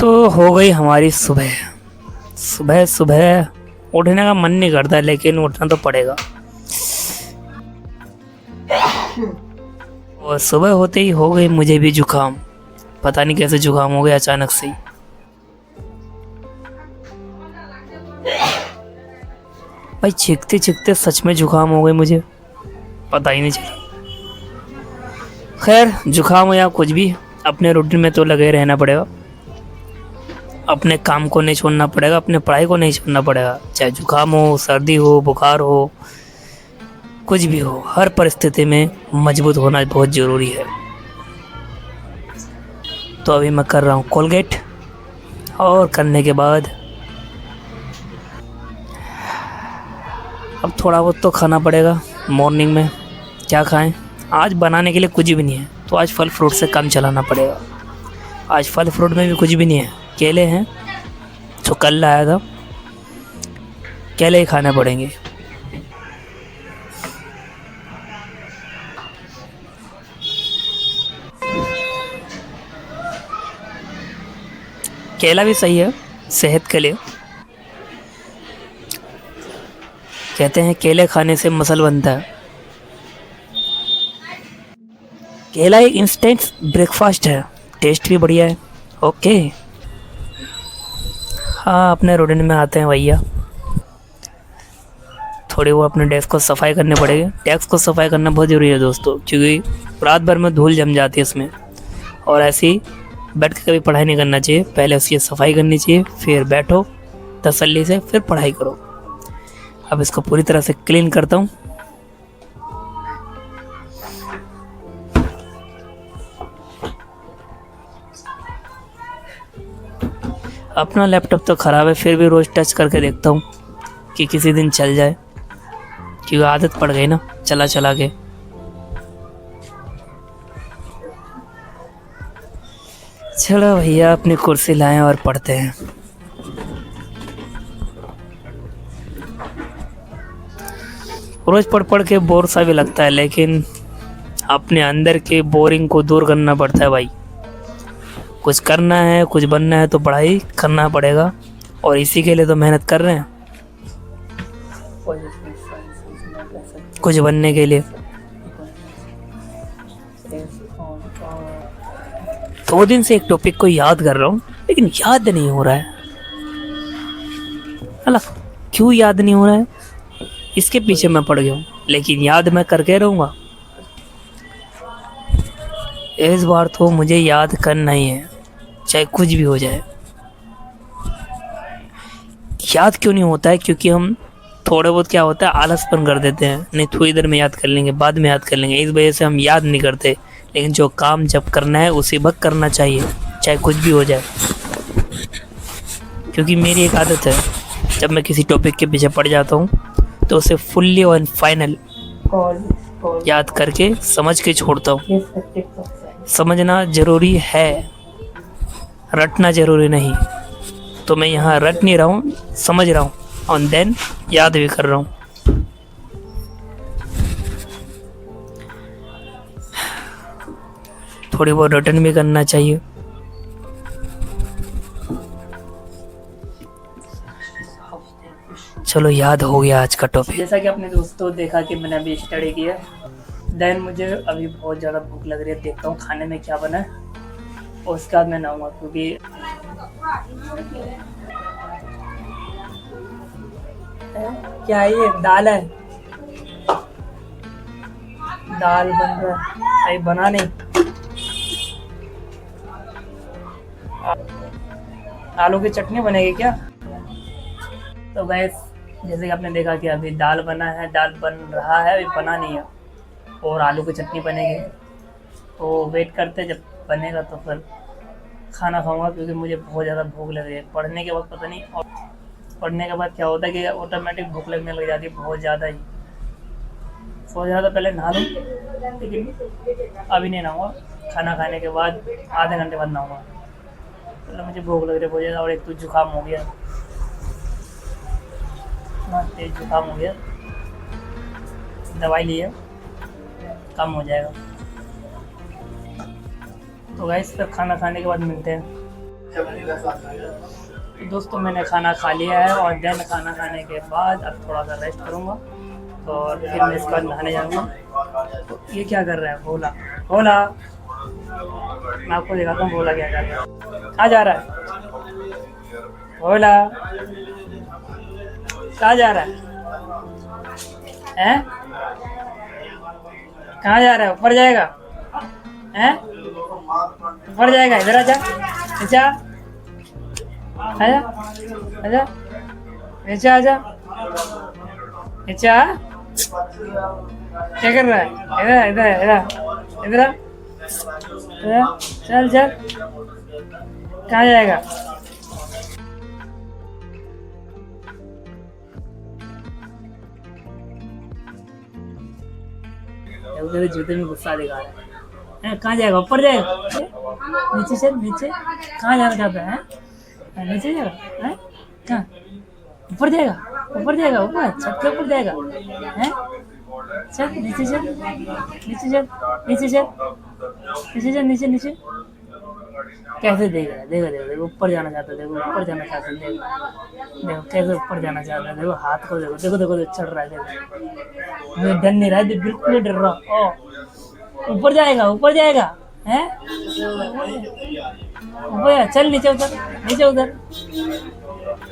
तो हो गई हमारी सुबह। सुबह सुबह उठने का मन नहीं करता, लेकिन उठना तो पड़ेगा। और सुबह होते ही हो गई मुझे भी जुकाम। पता नहीं कैसे जुकाम हो गया अचानक से ही। भाई छींकते छींकते सच में जुकाम हो गई मुझे, पता ही नहीं चला। खैर जुकाम हो या कुछ भी, अपने रूटीन में तो लगे रहना पड़ेगा। अपने काम को नहीं छोड़ना पड़ेगा, अपने पढ़ाई को नहीं छोड़ना पड़ेगा। चाहे जुकाम हो, सर्दी हो, बुखार हो, कुछ भी हो, हर परिस्थिति में मजबूत होना बहुत ज़रूरी है। तो अभी मैं कर रहा हूँ कोलगेट, और करने के बाद अब थोड़ा बहुत तो खाना पड़ेगा। मॉर्निंग में क्या खाएं? आज बनाने के लिए कुछ भी नहीं है, तो आज फल फ्रूट से काम चलाना पड़ेगा। आज फल फ्रूट में भी कुछ भी नहीं है, केले हैं जो कल लाया था, केले ही खाने पड़ेंगे। केला भी सही है सेहत के लिए। कहते हैं केले खाने से मसल बनता है। केला एक इंस्टेंट ब्रेकफास्ट है, टेस्ट भी बढ़िया है। ओके, हाँ अपने रूटीन में आते हैं भैया। थोड़ी वो अपने डेस्क को सफाई करने पड़ेगी। डेस्क को सफाई करना बहुत ज़रूरी है दोस्तों, क्योंकि रात भर में धूल जम जाती है इसमें, और ऐसे ही बैठ के कभी पढ़ाई नहीं करना चाहिए। पहले उसकी सफाई करनी चाहिए, फिर बैठो तसल्ली से, फिर पढ़ाई करो। अब इसको पूरी तरह से क्लीन करता हूँ। अपना लैपटॉप तो ख़राब है, फिर भी रोज़ टच करके देखता हूँ कि किसी दिन चल जाए, क्योंकि आदत पड़ गई ना चला चला के। चलो भैया अपनी कुर्सी लाएं और पढ़ते हैं। रोज़ पढ़ पढ़ के बोर सा भी लगता है, लेकिन अपने अंदर के बोरिंग को दूर करना पड़ता है भाई। कुछ करना है, कुछ बनना है, तो पढ़ाई करना पड़ेगा, और इसी के लिए तो मेहनत कर रहे हैं, कुछ बनने के लिए। 2 दिन से एक टॉपिक को याद कर रहा हूँ, लेकिन याद नहीं हो रहा है। अल्लाह, क्यों याद नहीं हो रहा है? इसके पीछे मैं पड़ गया हूँ, लेकिन याद मैं करके रहूँगा। इस बार तो मुझे याद करना ही है, चाहे कुछ भी हो जाए। याद क्यों नहीं होता है? क्योंकि हम थोड़े बहुत क्या होता है, आलसपन कर देते हैं। नहीं थोड़ी देर में याद कर लेंगे, बाद में याद कर लेंगे, इस वजह से हम याद नहीं करते। लेकिन जो काम जब करना है उसी वक्त करना चाहिए, चाहे कुछ भी हो जाए। क्योंकि मेरी एक आदत है, जब मैं किसी टॉपिक के पीछे पड़ जाता हूँ तो उसे फुल्ली और फाइनल याद करके समझ के छोड़ता हूँ। समझना ज़रूरी है, रटना ज़रूरी नहीं। तो मैं यहाँ रट नहीं रहा हूँ, समझ रहा हूँ, और देन याद भी कर रहा हूँ। थोड़ी बहुत रिटर्न भी करना चाहिए। चलो याद हो गया आज का टॉपिक। जैसा कि आपने दोस्तों देखा कि मैंने अभी स्टडी किया, देन मुझे अभी बहुत ज़्यादा भूख लग रही है। देखता हूँ खाने में क्या बना है, और उसके बाद मैं नहाऊंगा। क्योंकि क्या ये दाल है? दाल बन रहा है, अभी बना नहीं। आलू की चटनी बनेगी क्या? तो गैस जैसे कि आपने देखा कि अभी दाल बना है, दाल बन रहा है, अभी बना नहीं है, और आलू की चटनी बनेगी। तो वेट करते, जब बनेगा तो फिर खाना खाऊंगा, क्योंकि मुझे बहुत ज़्यादा भूख लग रही है। पढ़ने के बाद पता नहीं, और पढ़ने के बाद क्या होता है कि ऑटोमेटिक भूख लगने लग जाती है बहुत ज़्यादा ही। सो ज़्यादा पहले नहा लूँ, लेकिन अभी नहीं नहाऊंगा। खाना खाने के बाद आधे घंटे बाद नहाऊंगा। मतलब मुझे भूख लग रही है बहुत ज़्यादा, और एक तो जुकाम हो गया, इतना तेज जुकाम हो गया। दवाई ली है, कम हो जाएगा। तो गाइस फिर खाना खाने के बाद मिलते हैं। तो दोस्तों मैंने खाना खा लिया है और देन खाना खाने के बाद अब थोड़ा सा रेस्ट करूँगा और फिर मैं इसके बाद नहाने जाऊँगा। तो ये क्या कर रहा है भोला? भोला, मैं आपको दिखाता हूँ भोला क्या कर रहा है। कहाँ जा रहा है भोला? कहाँ जा रहा है? हैं? कहाँ जा रहा है? ऊपर जाएगा? हैं? ऊपर जाएगा? इधर आजा, नीचे आजा, आजा, नीचे आजा, नीचे आ। क्या कर रहा है? इधर इधर इधर इधर इधर, चल चल। कहाँ जाएगा? मेरे जूते में गुस्सा दिखा रहा है। कहाँ जाएगा? ऊपर जाएगा? नीचे चल, नीचे। कहाँ जाना चाहता है? नीचे जाएगा? कहाँ? ऊपर जाएगा? ऊपर जाएगा? ऊपर छत के ऊपर जाएगा? हैं? चल नीचे चल, नीचे चल, नीचे चल, नीचे चल, नीचे नीचे। कैसे देख रहा है? देखो देखो देखो, ऊपर जाना चाहता है, देखो ऊपर जाना चाहता है, देखो देखो कैसे ऊपर जाना चाहता है, देखो हाथ को देखो, देखो देखो चढ़ रहा है, देखो। मुझे डर नहीं रहा है, बिल्कुल नहीं डर रहा। ओ ऊपर जाएगा, ऊपर जाएगा, हैं? ऊपर चल, नीचे उतर, नीचे उतर,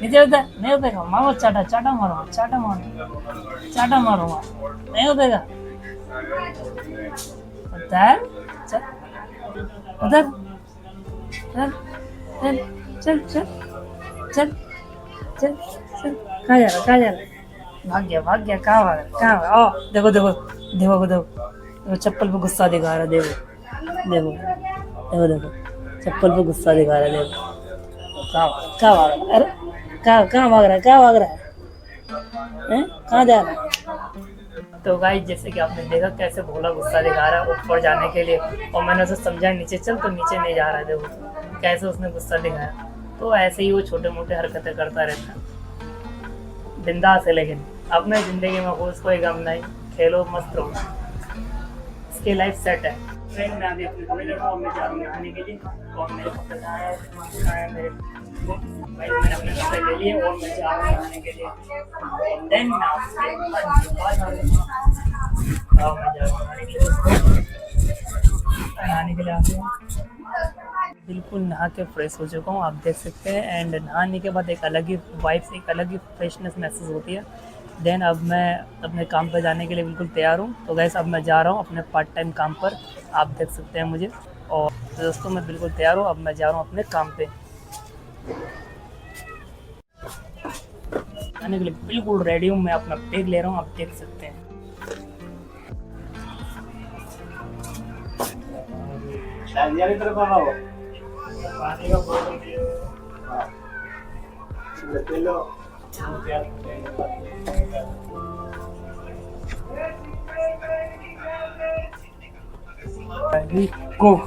नीचे उतर। नहीं उतरेगा, मारो चाटा, चाटा मारो, चाटा मारो, चाटा मारूंगा। नहीं उतरेगा, उतर, चल उतर, चल चल चल चल चल चल चल। कहाँ जा रहा? कहाँ जा रहा? भाग गया, भाग गया। कहाँ भाग रहा? कहाँ भाग? ओ देखो देखो देखो देखो, चप्पल पे गुस्सा दिखा रहा है, देखो देखो देखो देखो, चप्पल पे गुस्सा दिखा रहा है, देखो। कहाँ भाग रहा है? अरे कहाँ भाग रहा है? कहाँ भाग रहा है? कहाँ जा रहा है? तो गाइस जैसे कि आपने देखा कैसे भोला गुस्सा दिखा रहा है ऊपर जाने के लिए, और मैंने उसे समझाया नीचे चल, तो नीचे नहीं जा रहा है। देखो कैसे उसने गुस्सा दिखाया। तो ऐसे ही वो छोटे मोटे हरकतें करता रहता है, बिंदास है। लेकिन अपने ज़िंदगी में खुश, कोई गम नहीं, खेलो मस्त रहो, इसकी लाइफ सेट है। फ्रेंड मैं अभी अपने कमरे में और मैं जा रहा हूँ नहाने के लिए, और मेरे कपड़े है मेरे भाई, मैंने अपने कपड़े ले लिए और मैं जा रहा हूँ नहाने के लिए। देन मैं आपसे नहाने के लिए आते हैं। बिल्कुल नहा के फ्रेश हो चुका हूँ, आप देख सकते हैं। एंड नहाने के बाद एक अलग ही वाइब्स, एक अलग ही फ्रेशनेस महसूस होती है। देन अब मैं अपने काम पर जाने के लिए बिल्कुल तैयार हूँ। तो गैस अब मैं जा रहा हूँ अपने पार्ट टाइम काम पर, आप देख सकते हैं मुझे। और दोस्तों मैं बिल्कुल तैयार हूँ, अब मैं जा रहा हूँ अपने काम पे जाने के लिए, बिल्कुल रेडी हूँ। मैं अपना बैग ले रहा हूँ, आप देख सकते हैं। Go.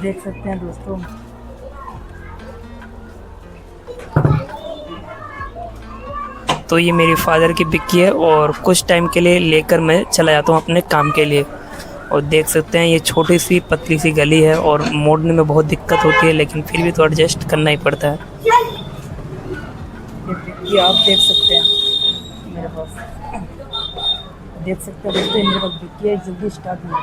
देख सकते हैं दोस्तों, तो ये मेरी फादर की बिक्की है और कुछ टाइम के लिए लेकर मैं चला जाता हूँ अपने काम के लिए। और देख सकते हैं ये छोटी सी पतली सी गली है और मोड़ने में बहुत दिक्कत होती है, लेकिन फिर भी तो एडजस्ट करना ही पड़ता है। ये बिक्की आप देख सकते हैं मेरे पास, देख सकते हैं दोस्तों मेरे पास बिक्की है, जल्दी स्टार्ट नहीं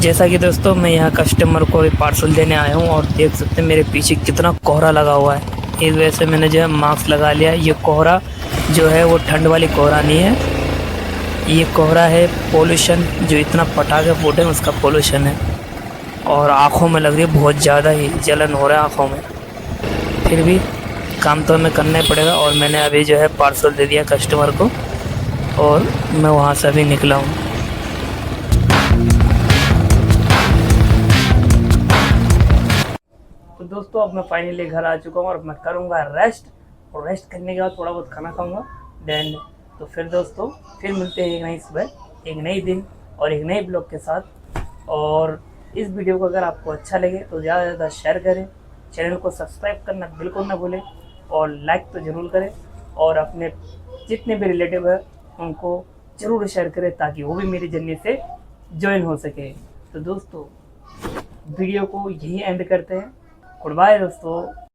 जैसा कि दोस्तों मैं यहाँ कस्टमर को भी पार्सल देने आया हूँ और देख सकते हैं मेरे पीछे कितना कोहरा लगा हुआ है। इस वजह से मैंने जो है मास्क लगा लिया। ये कोहरा जो है वो ठंड वाली कोहरा नहीं है, ये कोहरा है पोल्यूशन, जो इतना पटाखे फूटे हैं उसका पोल्यूशन है। और आँखों में लग रही है बहुत ज़्यादा ही जलन हो रहा है आँखों में, फिर भी काम तो हमें करना ही पड़ेगा। और मैंने अभी जो है पार्सल दे दिया कस्टमर को और मैं वहाँ से अभी निकला हूँ। दोस्तों अब मैं फाइनली घर आ चुका हूँ और मैं करूँगा रेस्ट, और रेस्ट करने के बाद थोड़ा बहुत खाना खाऊँगा देन। तो फिर दोस्तों फिर मिलते हैं एक नई सुबह, एक नई दिन और एक नए ब्लॉग के साथ। और इस वीडियो को अगर आपको अच्छा लगे तो ज़्यादा से ज़्यादा शेयर करें, चैनल को सब्सक्राइब करना बिल्कुल ना भूलें और लाइक तो ज़रूर करें, और अपने जितने भी रिलेटिव हैं उनको ज़रूर शेयर करें ताकि वो भी मेरी जर्नी से ज्वाइन हो सके। तो दोस्तों वीडियो को यही एंड करते हैं। गुड बाय दोस्तों।